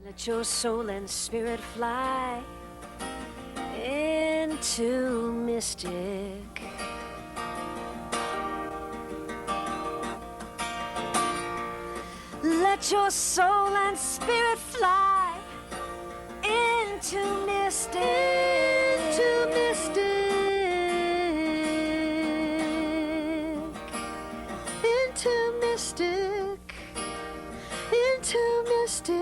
Let your soul and spirit fly into mystic. Let your soul and spirit fly into mystic. Into mystic. Into mystic. Into mystic.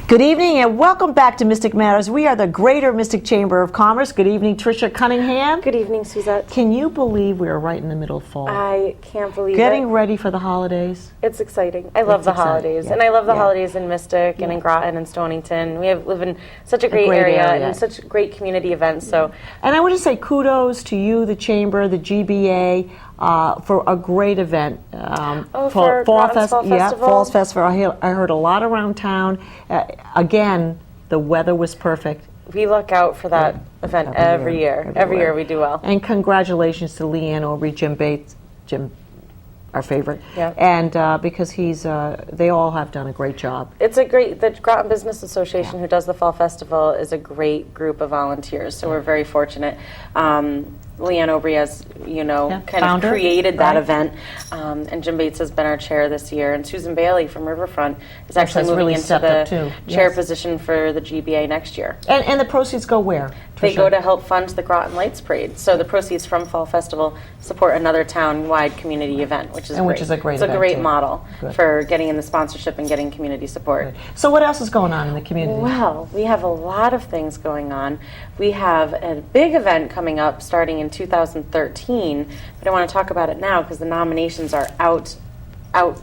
Good evening and welcome back to Mystic Matters. We are the Greater Mystic Chamber of Commerce. Good evening, Tricia Cunningham. Good evening, Suzette. Can you believe we are right in the middle of fall? I can't believe Getting it. ready for the holidays. It's exciting. I love the exciting, holidays. yeah. And I love the Yeah. holidays in Mystic and in Groton and Stonington. We live in such a great, area and such great community events. So, And I want to say kudos to you, the Chamber, the GBA, for a great event. for Groton's Fall Festival? Falls Festival. I heard a lot around town. Again, the weather was perfect. we look out for that event every year. Every year we do well. And congratulations to Leanne Aubrey, Jim Bates, our favorite. Yeah. And because they all have done a great job. It's the Groton Business Association who does the Fall Festival is a great group of volunteers, so we're very fortunate. Leanne Aubrey, as you know, kind Founder, of created that right. event, and Jim Bates has been our chair this year, and Susan Bailey from Riverfront is actually has moving really into stepped the up too. chair Yes. position for the GBA next year. And the proceeds go where? They Tricia? go to help fund the Groton Lights Parade. So the proceeds from Fall Festival support another town-wide community event, which is And great. which is a great It's a event, great too. model Good. for getting in the sponsorship and getting community support. So what else is going on in the community? Well, we have a lot of things going on. We have a big event coming up starting in 2013, but I want to talk about it now because the nominations are out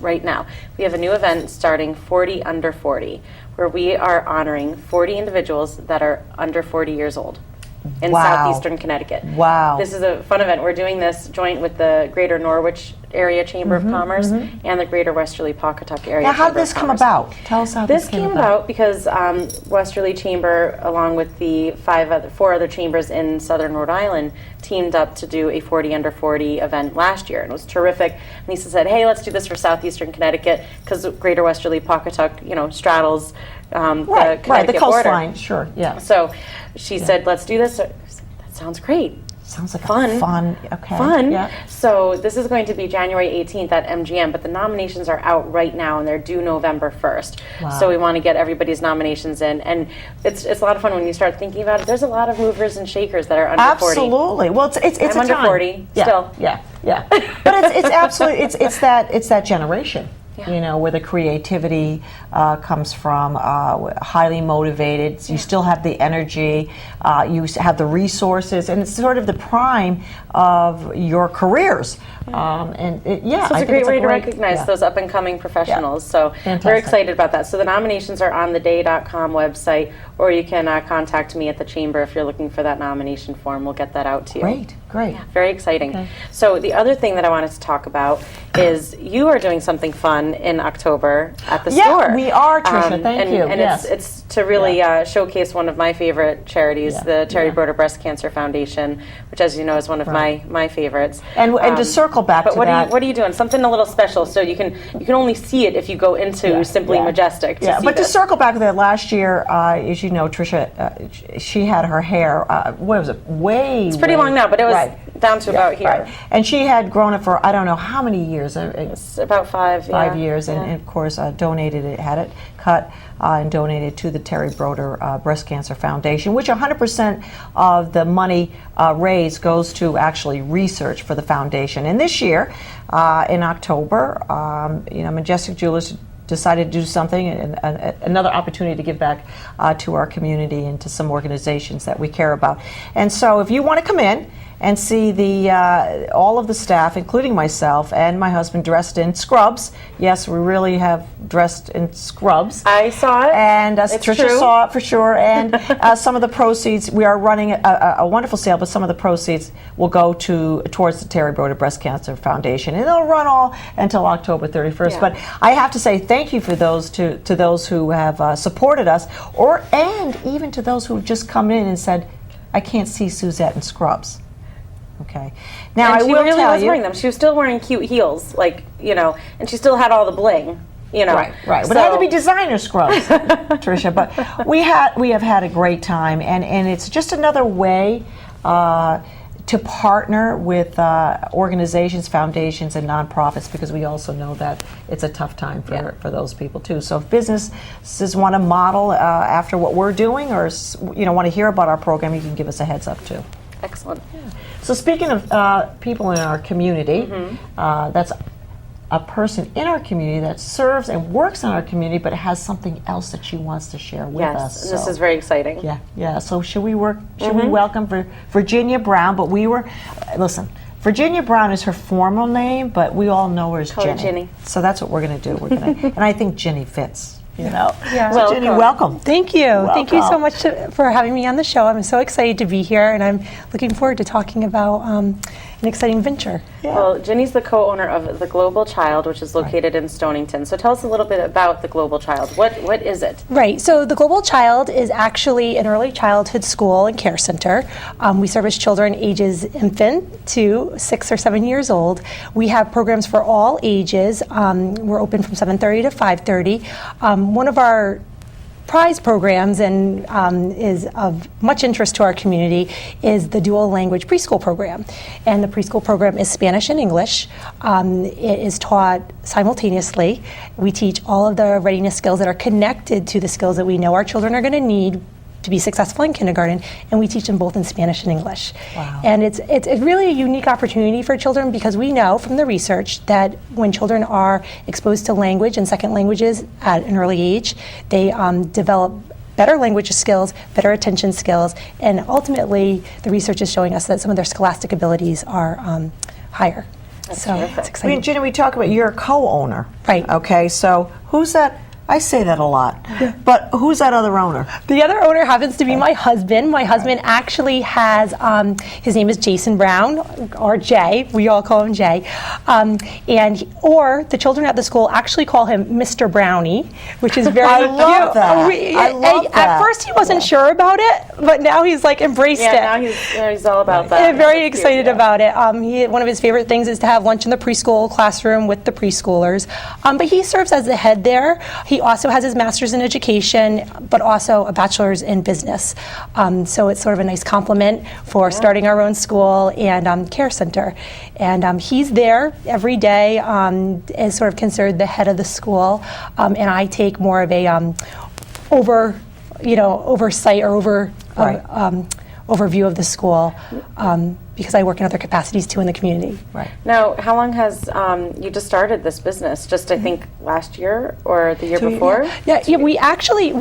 right now. We have a new event starting 40 Under 40, where we are honoring 40 individuals that are under 40 years old in Wow. southeastern Connecticut. Wow. This is a fun event. We're doing this joint with the Greater Norwich Area Chamber of Commerce and the Greater Westerly Pawcatuck Area Now, how Chamber did this of come Commerce. about? Tell us how This came about because Westerly Chamber, along with the four other chambers in Southern Rhode Island, teamed up to do a 40 Under 40 event last year, and it was terrific. And Lisa said, "Hey, let's do this for southeastern Connecticut because Greater Westerly Pawcatuck, straddles the Connecticut the border." coastline, sure, yeah. So she said, "Let's do this." I said, "That sounds great." Sounds like Fun. Okay. Fun. Yeah. So this is going to be January 18th at MGM, but the nominations are out right now and they're due November 1st. Wow. So we want to get everybody's nominations in. And it's a lot of fun when you start thinking about it. There's a lot of movers and shakers that are under 40. Absolutely. Well, it's I'm a under time. 40 Yeah, still. Yeah. But it's absolutely it's that generation. Yeah. Where the creativity comes from, highly motivated. You still have the energy, you have the resources, and it's sort of the prime of your careers. So it's a great way to recognize those up and coming professionals. So Fantastic. we're excited about that. So the nominations are on the day.com website, or you can contact me at the chamber if you're looking for that nomination form. We'll get that out to you. Great. Very exciting. Okay. So the other thing that I wanted to talk about is you are doing something fun in October at the store. Yeah, we are, Tricia. Thank you. And Yes. it's to really showcase one of my favorite charities, the Terry Broder Breast Cancer Foundation, which, as you know, is one of my favorites. And to circle back but to what that. what are you doing? Something a little special, so you can only see it if you go into Simply Majestic. To see but to this. circle back to that, last year, as you know, Tricia, she had her hair, what was it, It's pretty long now, but it was down to about here. Right. And she had grown it for, I don't know how many years. It's about 5 years, and of course donated it, had it cut and donated to the Terry Broder Breast Cancer Foundation, which 100% of the money raised goes to actually research for the foundation. And this year, in October, Majestic Jewelers decided to do something, another opportunity to give back to our community and to some organizations that we care about. And so if you want to come in and see all of the staff, including myself and my husband, dressed in scrubs. Yes, we really have dressed in scrubs. I saw it. And It's Tricia true. saw it for sure. And some of the proceeds, we are running a wonderful sale, but some of the proceeds will go towards the Terry Broder Breast Cancer Foundation. And it'll run all until October 31st. Yeah. But I have to say thank you for those to those who have supported us, and even to those who just come in and said, I can't see Suzette in scrubs. Okay. Now, And I she will really tell was you. wearing them. She was still wearing cute heels, like, and she still had all the bling, Right. But it had to be designer scrubs, Tricia. But we have had a great time, and it's just another way to partner with organizations, foundations, and nonprofits, because we also know that it's a tough time for those people too. So if businesses want to model after what we're doing, or want to hear about our program, you can give us a heads up too. Excellent. So speaking of people in our community, that's a person in our community that serves and works in our community, but has something else that she wants to share with us. Yes, and this is very exciting. Yeah. So should we welcome Virginia Brown? But listen, Virginia Brown is her formal name, but we all know her as Call her Ginny. Ginny. So that's what we're going to do. And I think Ginny fits. Yeah. So Ginny, welcome. Thank you. Thank you so Welcome. much for having me on the show. I'm so excited to be here, and I'm looking forward to talking about an exciting venture. Yeah. Well, Ginny's the co-owner of The Global Child, which is located in Stonington. So tell us a little bit about The Global Child. What is it? Right. So the Global Child is actually an early childhood school and care center. We service children ages infant to 6 or 7 years old. We have programs for all ages. We're open from 7:30 to 5:30. One of our prize programs and is of much interest to our community is the dual language preschool program. And the preschool program is Spanish and English. It is taught simultaneously. We teach all of the readiness skills that are connected to the skills that we know our children are going to need to be successful in kindergarten, and we teach them both in Spanish and English. Wow. And it's really a unique opportunity for children, because we know from the research that when children are exposed to language and second languages at an early age, they develop better language skills, better attention skills, and ultimately the research is showing us that some of their scholastic abilities are higher. So terrific. it's exciting. Ginny, we talk about you're a co-owner. Right. Okay, so who's that? I say that a lot. But who's that other owner? The other owner happens to be my husband. My husband actually has, his name is Jason Brown, or Jay. We all call him Jay. Or the children at the school actually call him Mr. Brownie, which is very I cute. love that. I love that. At first he wasn't sure about it, but now he's like embraced it. Yeah, now he's all about that. And very That's excited cute, about it. One of his favorite things is to have lunch in the preschool classroom with the preschoolers. But he serves as the head there. He also has his master's in education, but also a bachelor's in business. So it's sort of a nice complement for starting our own school and care center. And he's there every day, is sort of considered the head of the school. And I take more of a oversight or overview of the school, because I work in other capacities too in the community. Right. Now, how long has you just started this business? Just I think last year or the year before? Yeah, we actually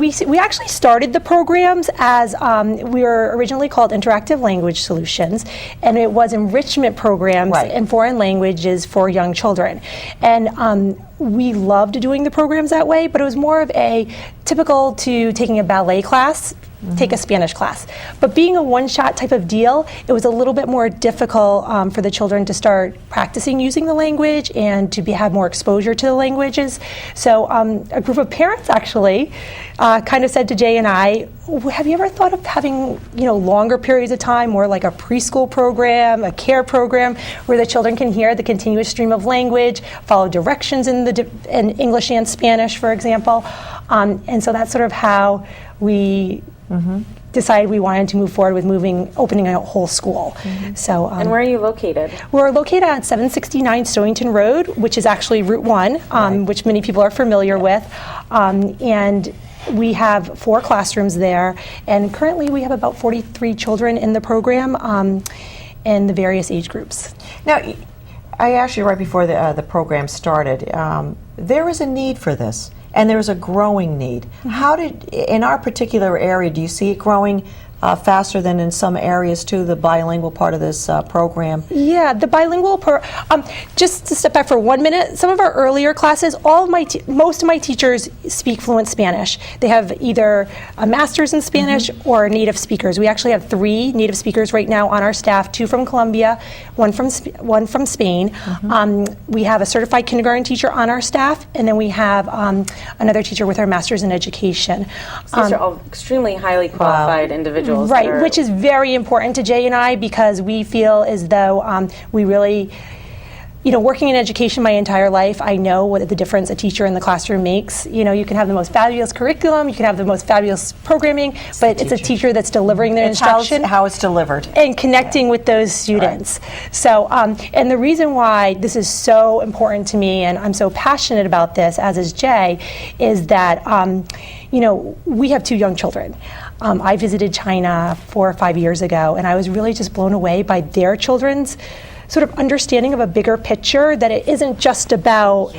started the programs as we were originally called Interactive Language Solutions, and it was enrichment programs in foreign languages for young children. And we loved doing the programs that way, but it was more of a typical to taking a ballet class, take a Spanish class. But being a one-shot type of deal, it was a little bit more difficult for the children to start practicing using the language and to have more exposure to the languages. So a group of parents actually kind of said to Jay and I, have you ever thought of having longer periods of time, more like a preschool program, a care program, where the children can hear the continuous stream of language, follow directions in English and Spanish, for example. And so that's sort of how we decided we wanted to move forward with opening a whole school. So, And where are you located? we're located on 769 Stonington Road, which is actually Route 1, which many people are familiar with. And we have 4 classrooms there, and currently we have about 43 children in the program in the various age groups. Now, I asked you right before the program started, there is a need for this, and there's a growing need. How in our particular area, do you see it growing faster than in some areas too, the bilingual part of this program? Yeah, the bilingual just to step back for 1 minute, some of our earlier classes, most of my teachers speak fluent Spanish. They have either a master's in Spanish or native speakers. We actually have 3 native speakers right now on our staff, 2 from Colombia, one from Spain. We have a certified kindergarten teacher on our staff, and then we have another teacher with our master's in education. These are all extremely highly qualified individuals. individuals. that Right, are- which is very important to Jay and I because we feel as though we really, working in education my entire life, I know what the difference a teacher in the classroom makes. You can have the most fabulous curriculum, you can have the most fabulous programming, but it's a teacher that's delivering their It's instruction. how it's delivered. And connecting with those students. So, and the reason why this is so important to me, and I'm so passionate about this, as is Jay, is that, we have 2 young children. I visited China 4 or 5 years ago, and I was really just blown away by their children's sort of understanding of a bigger picture, that it isn't just about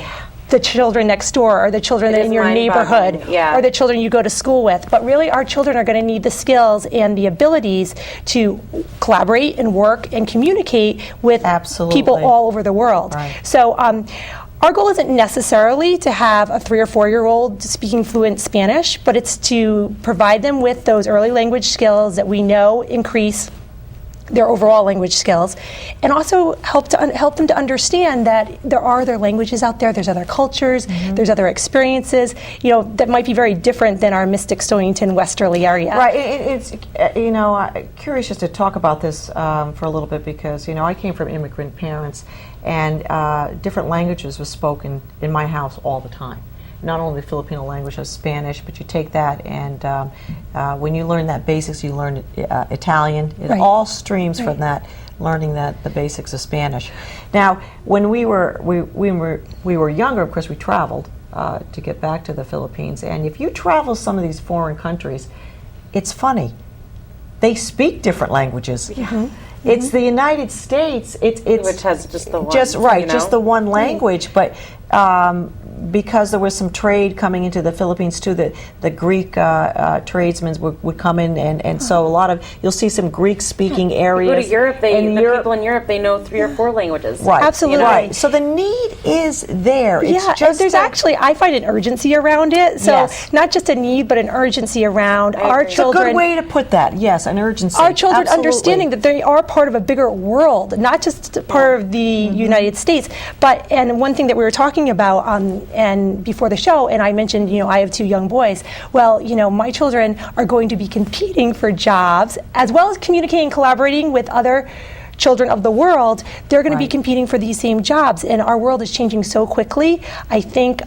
the children next door or the children It in is your mind-boggling, neighborhood yeah. or the children you go to school with, but really our children are going to need the skills and the abilities to collaborate and work and communicate with Absolutely. people all over the world. Right. So our goal isn't necessarily to have a 3 or 4-year-old speaking fluent Spanish, but it's to provide them with those early language skills that we know increase their overall language skills, and also help them to understand that there are other languages out there, there's other cultures, there's other experiences, that might be very different than our Mystic, Stonington, Westerly area. Right. It's curious just to talk about this for a little bit because I came from immigrant parents, and different languages were spoken in my house all the time. Not only the Filipino language, there's Spanish, but you take that and when you learn that basics, you learn Italian. It Right. all streams from that, learning the basics of Spanish. Now, when we were younger, of course, we traveled to get back to the Philippines. And if you travel some of these foreign countries, it's funny. They speak different languages. It's the United States. It's which has just the one. just the one language, but because there was some trade coming into the Philippines too, the Greek tradesmen would come in, and so you'll see some Greek-speaking areas. You go to Europe, And people in Europe, they know 3 or 4 languages. Right, Absolutely. Right. So the need is there. It's Yeah, just there's that- actually, I find an urgency around it. So Yes. not just a need, but an urgency around our agree. It's a children. good way to put that. Yes, an urgency. Our children Absolutely. understanding that they are part of a bigger world, not just part of the United States. And one thing that we were talking about, and before the show, and I mentioned, I have 2 young boys. Well, my children are going to be competing for jobs, as well as communicating, collaborating with other children of the world. They're going to be Right. competing for these same jobs, and our world is changing so quickly. I think,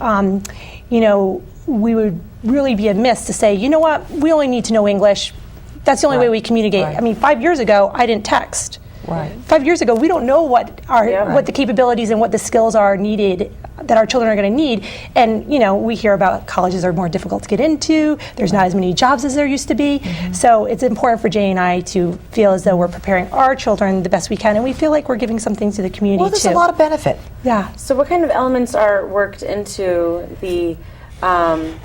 we would really be amiss to say, you know what, we only need to know English. That's the only way Right. we communicate. Right. I mean, 5 years ago, I didn't text. Right. 5 years ago, we don't know what Yeah. what the capabilities and what the skills are needed that our children are going to need. And we hear about colleges are more difficult to get into. There's not as many jobs as there used to be. So it's important for Jay and I to feel as though we're preparing our children the best we can, and we feel like we're giving something to the community Well, there's too. a lot of benefit. Yeah. So what kind of elements are worked into the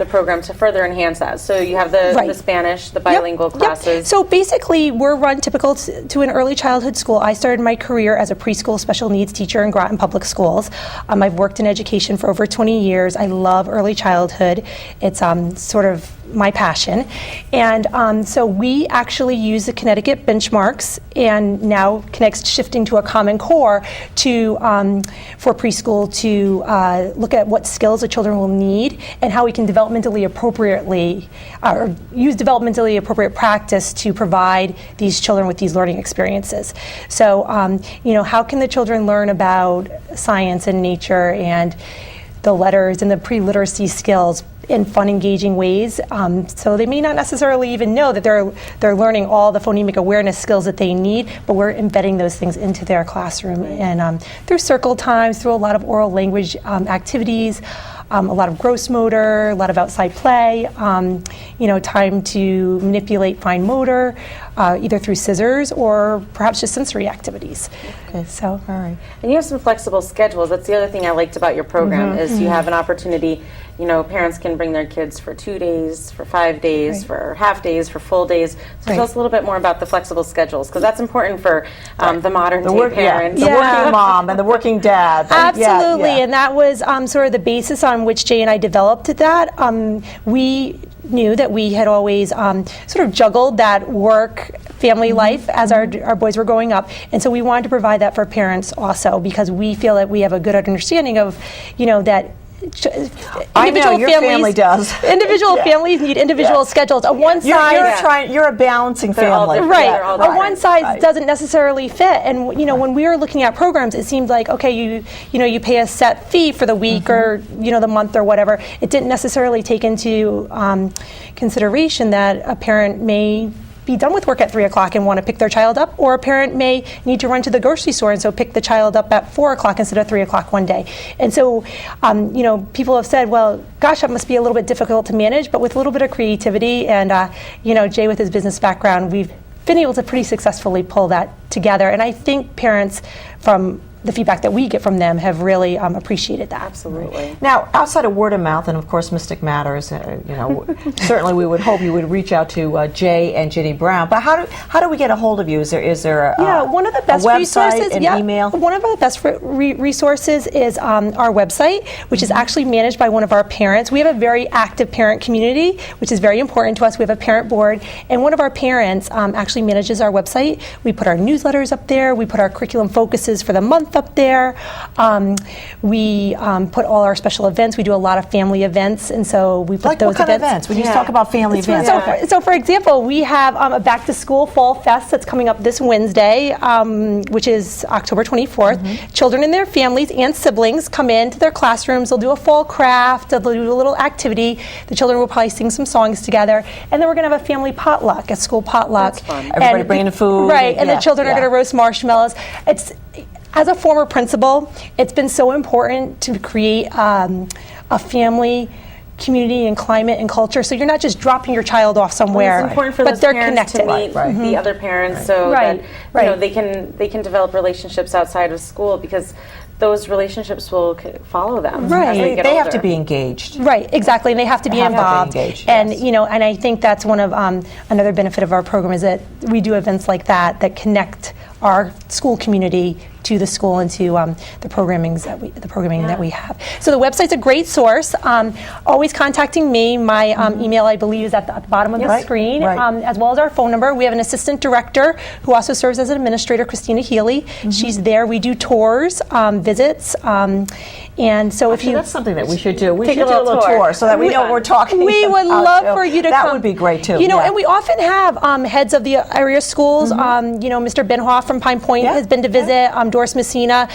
program to further enhance that? So you have the Right. Spanish, the Yep, bilingual yep. classes. So basically, we're run typical to an early childhood school. I started my career as a preschool special needs teacher in Groton Public Schools. I've worked in education for over 20 years. I love early childhood. It's sort of my passion. And so we actually use the Connecticut benchmarks, and now Connect's shifting to a Common Core for preschool to look at what skills the children will need and how we can developmentally appropriately or use developmentally appropriate practice to provide these children with these learning experiences. So, how can the children learn about science and nature and the letters and the pre-literacy skills in fun, engaging ways? So they may not necessarily even know that they're learning all the phonemic awareness skills that they need, but we're embedding those things into their classroom and through circle times, through a lot of oral language activities. A lot of gross motor, a lot of outside play, time to manipulate fine motor, either through scissors or perhaps just sensory activities. Okay. So, All right. And you have some flexible schedules. That's the other thing I liked about your program is you have an opportunity. Parents can bring their kids for 2 days, for 5 days, Right. for half days, for full days. So tell us a little bit more about the flexible schedules, because that's important for the modern day parents. The working mom and the working dad. absolutely, Yeah, yeah. and that was sort of the basis on which Jay and I developed that. We knew that we had always sort of juggled that work family life as our boys were growing up, and so we wanted to provide that for parents also, because we feel that we have a good understanding of that I know, your family does. Individual families need individual schedules. A one size you're a balancing family. Right. They're all A one size Right. doesn't necessarily fit. And when we were looking at programs, it seemed like, okay, you pay a set fee for the week or the month or whatever. It didn't necessarily take into consideration that a parent may be done with work at 3 o'clock and want to pick their child up, or a parent may need to run to the grocery store and so pick the child up at 4 o'clock instead of 3 o'clock one day. And so, people have said, well, gosh, that must be a little bit difficult to manage, but with a little bit of creativity and, Jay with his business background, we've been able to pretty successfully pull that together. And I think parents, from the feedback that we get from them, have really appreciated that. Absolutely. Now, outside of word of mouth and of course Mystic Matters, certainly we would hope you would reach out to Jay and Ginny Brown. But how do we get a hold of you? Is there one of the best a website, resources? an email? One of our best resources is our website, which is actually managed by one of our parents. We have a very active parent community, which is very important to us. We have a parent board, and one of our parents actually manages our website. We put our newsletters up there. We put our curriculum focuses for the month up there. We put all our special events. We do a lot of family events, and so we put Like those what kind of events? When you talk about family events. So for example, we have a back to school fall fest that's coming up this Wednesday, which is October 24th. Children and their families and siblings come into their classrooms. They'll do a fall craft. They'll do a little activity. The children will probably sing some songs together, and then we're going to have a family potluck, a school potluck. That's fun. Everybody bringing the food. Right, and the children are going to roast marshmallows. As a former principal, it's been so important to create a family community and climate and culture, so you're not just dropping your child off somewhere, It's important for but those they're parents connected. to meet the other parents, so Right, that they can develop relationships outside of school, because those relationships will follow them. Right. As they get They have older. to be engaged. Right, exactly, and they have to be Have to be involved. engaged, And yes. and I think that's one of another benefit of our program is that we do events like that connect our school community to the school and to the programming that we have. So the website's a great source. Always contacting me. My email, I believe, is at the bottom of the screen, Right. as well as our phone number. We have an assistant director who also serves as an administrator, Christina Healy. She's there. We do tours, visits, and so if you That's something that we should do. We Take should a do a little little tour. tour so that we know what we're talking we about. would love too. for you to that come. That would be great too. And we often have heads of the area schools. Mr. Benhoff from Pine Point has been to visit. Doris Messina.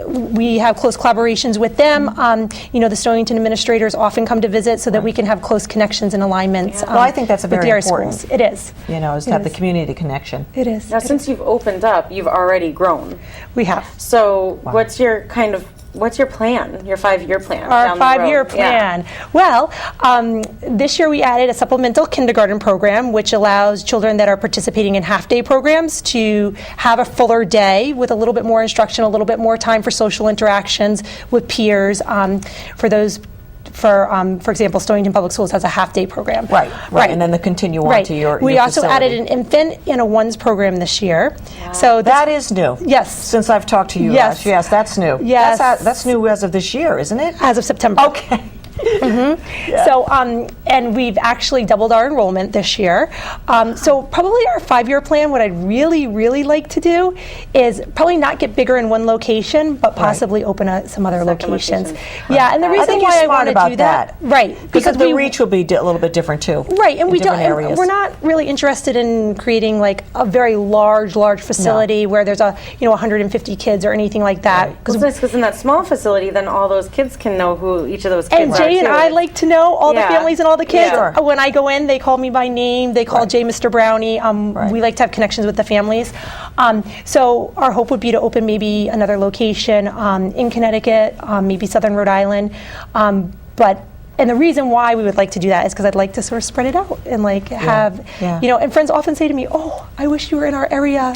We have close collaborations with them. The Stonington administrators often come to visit so that we can have close connections and alignments. Well, I think that's with very the area important. schools. It is. Is to have the community connection. It is. Now, since you've opened up, you've already grown. We have. So, what's your plan? Your 5-year plan? Our down the road? 5-year plan. Well, this year we added a supplemental kindergarten program, which allows children that are participating in half-day programs to have a fuller day with a little bit more instruction, a little bit more time for social interactions with peers. For example, Stonington Public Schools has a half-day program. Right. And then continue on to your We also facility. added an infant and a ones program this year. So That is new. Yes. Since I've talked to you Yes. last. Yes, that's new. Yes. That's new as of this year, isn't it? as of September. Okay. So, and we've actually doubled our enrollment this year. So probably our 5-year plan, what I'd really, really like to do is probably not get bigger in one location, but possibly open some other locations. Yeah, and the I reason think why you're I smart want to about do that, right, Because the reach will be a little bit different too. Right, and in we don't. different And areas. we're not really interested in creating like a very large facility where there's 150 kids or anything like that. Well, it's nice because in that small facility, then all those kids can know who each of those kids And are. Jay and too. I like to know all the Yeah. families and all the kids. Yeah. Sure. When I go in, they call me by name. They call Jay Mr. Brownie. We like to have connections with the families. So our hope would be to open maybe another location in Connecticut, maybe Southern Rhode Island. And the reason why we would like to do that is because I'd like to sort of spread it out and have, and friends often say to me, "Oh, I wish you were in our area.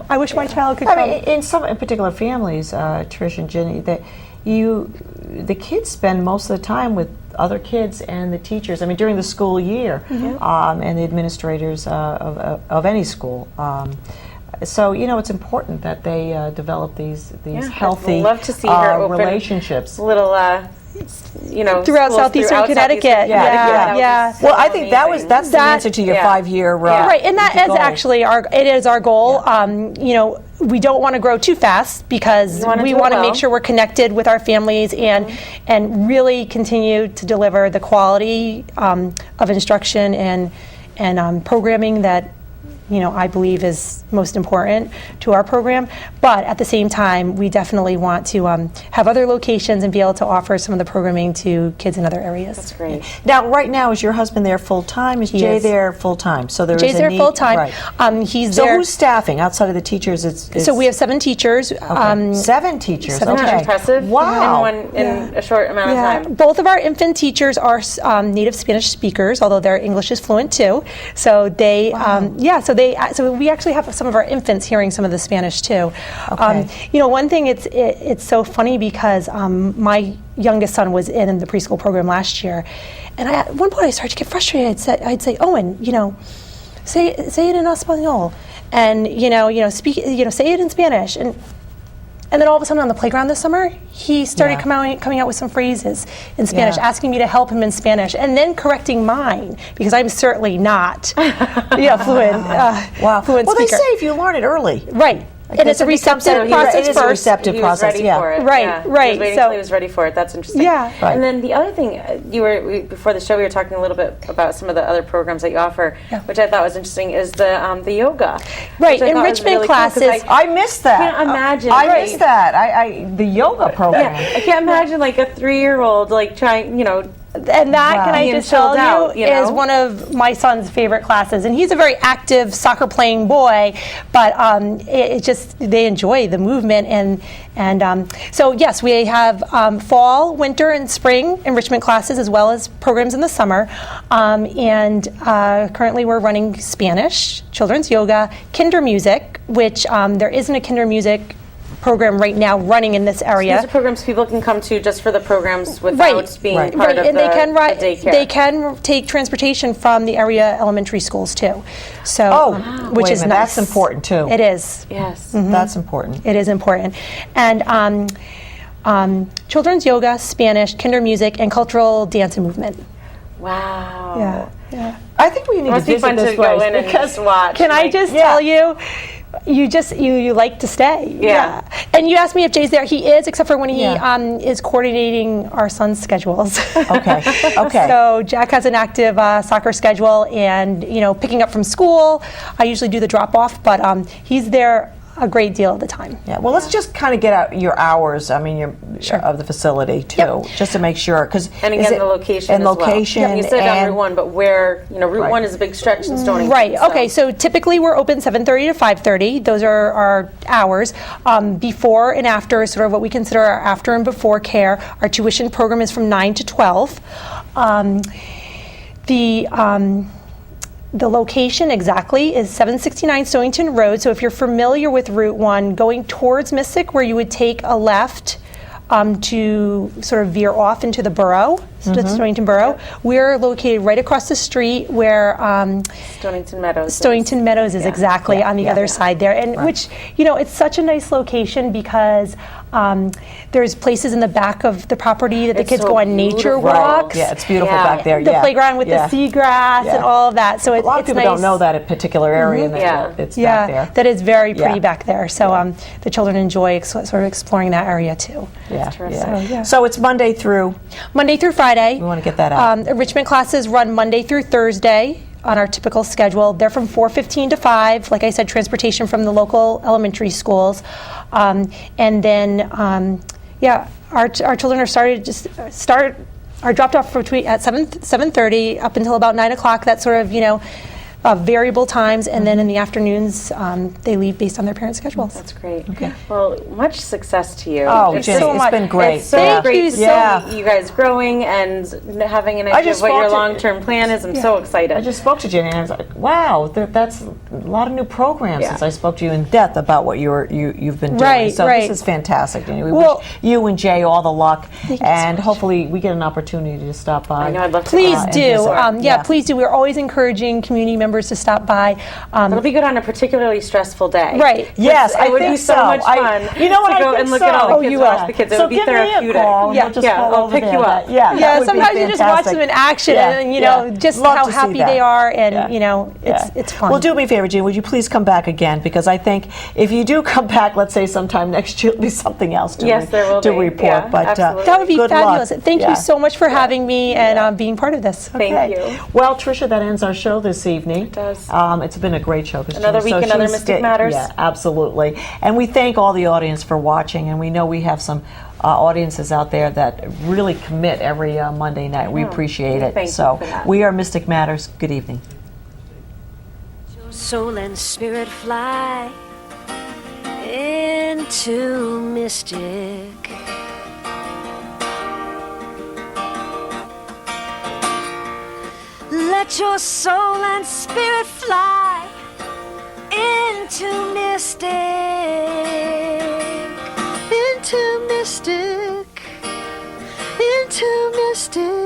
I wish my child could come." I mean, in particular families, Trish and Ginny, the kids spend most of the time with other kids and the teachers. I mean, during the school year, and the administrators of any school. So it's important that they develop these healthy I'd love to see her open relationships. little schools Southeastern Connecticut. That would be Well, so I think amazing. that's the answer to your 5-year. Right, and that is goal. actually our goal. We don't want to grow too fast because we want to make sure we're connected with our families and really continue to deliver the quality of instruction and programming that I believe is most important to our program. But at the same time, we definitely want to have other locations and be able to offer some of the programming to kids in other areas. That's great. Now, right now, is your husband there full time? Is Jay there full time? So there Jay's is a there need, full time. Right. He's So there. who's staffing outside of the teachers? So we have 7 teachers. 7 teachers. Seven Okay. That's impressive. Wow. In a short amount of time. Both of our infant teachers are native Spanish speakers, although their English is fluent too. So they, so we actually have some of our infants hearing some of the Spanish too. Okay. One thing it's so funny because my youngest son was in the preschool program last year, and at one point I started to get frustrated. I'd say, Owen, say it in Espanol, and speak, say it in Spanish, and then all of a sudden on the playground this summer, he started coming out with some phrases in Spanish, asking me to help him in Spanish, and then correcting mine because I'm certainly not fluent. Wow. Fluent Well, they speaker. say if you learn it early. Right. And it's a receptive process It is a first. receptive He was process. ready Yeah. for it. Right, yeah. right. He was waiting So- until he was ready for it. That's interesting. Yeah. Right. And then the other thing, before the show, we were talking a little bit about some of the other programs that you offer, which I thought was interesting, is the yoga. Right, which I thought was enrichment really cool, 'cause classes. I missed that. Can't imagine. I missed that. The yoga program. I can't imagine like a 3-year-old trying, And that, can I Being just tell chilled out, you, is one of my son's favorite classes. And he's a very active soccer playing boy, but they enjoy the movement. And so, yes, we have fall, winter, and spring enrichment classes as well as programs in the summer. And currently we're running Spanish, children's yoga, kinder music, which there isn't a kinder music program right now running in this area. These are programs people can come to just for the programs without being part of and the they daycare. can take transportation from the area elementary schools too. So, which wait a is minute, nice. that's important too. It is. Yes. That's important. It is important. And children's yoga, Spanish, kinder music, and cultural dance and movement. Wow. Yeah. I think we need Must to be visit fun this to go place in and because just watch. Can I just tell you? You like to stay. Yeah. And you asked me if Jay's there. He is, except for when he Yeah. is coordinating our son's schedules. Okay. Okay. So Jack has an active soccer schedule, and picking up from school, I usually do the drop off, but he's there a great deal of the time. Yeah, well, let's just kind of get out your hours. I mean, of the facility too, just to make sure. And again, the location and as well. location. You said on and Route 1, but where, Route Right. 1 is a big stretch in Stonington. Right. so- Okay. So typically we're open 7:30 to 5:30. Those are our hours. Before and after is sort of what we consider our after and before care. Our tuition program is from 9 to 12. The location exactly is 769 Stonington Road. So if you're familiar with Route 1, going towards Mystic, where you would take a left to sort of veer off into the borough, the Stonington Borough, we're located right across the street where Stonington Meadows. Stonington Meadows is exactly on the other side there, and which it's such a nice location because there's places in the back of the property that the It's kids so go on nature beautiful. walks. yeah, it's beautiful Yeah. back there. The yeah. playground with Yeah. the seagrass Yeah. and all of that. So A lot of it's people nice. don't know that a particular area and Yeah. it's Yeah, back there. that is very pretty Yeah. back there. So the children enjoy sort of exploring that area too. Yeah, terrific. yeah. So, yeah. So it's Monday through. Monday through Friday. We want to get that out. Enrichment classes run Monday through Thursday on our typical schedule. They're from 4:15 to 5. Like I said, transportation from the local elementary schools. And then, our children are dropped off at 7:30 up until about 9 o'clock. That's sort of, variable times, and then in the afternoons they leave based on their parents' schedules. That's great. Okay. Well, much success to you. Oh, It's Jenny, so it's much- been great. It's so Thank great you to so- see you guys growing and having an I idea of just what your spoke to- long-term plan is. I'm so excited. I just spoke to Jenny and I was like, wow, that's a lot of new programs Yeah. since I spoke to you in depth about what you've been doing. Right, so right. this is fantastic, Jenny. We Well- wish you and Jay all the luck, Thank you and so much. hopefully we get an opportunity to stop by. I know, I'd love to. Please and do. visit. Please do. We're always encouraging community members members to stop by. It'll be good on a particularly stressful day. Right. Yes, It would be so much fun you know what, to go I think and look so. at all the kids, you watch will. the kids. It So would be give me a therapeutic. call. Yeah. We'll just Yeah, call I'll over pick there. you up. Yeah, that Yeah, would be sometimes you just watch them in action, Yeah, and yeah. just Love how to see happy that. they are, and Yeah. it's fun. Well, do me a favor, Jean. Would you please come back again? Because I think if you do come back, let's say sometime next year, it'll be something else to, Yes, there will to be. report. Yeah, but absolutely. That would be good luck. fabulous. Thank Yeah. you so much for having me and being part of this. Thank you. Well, Tricia, that ends our show this evening. It does. It's been a great show. Another week, another Mystic Matters. Yeah, absolutely. And we thank all the audience for watching, and we know we have some audiences out there that really commit every Monday night. We appreciate it. Thank you So for that. we are Mystic Matters. Good evening. Your soul and spirit fly into mystic. Let your soul and spirit fly into mystic, into mystic, into mystic.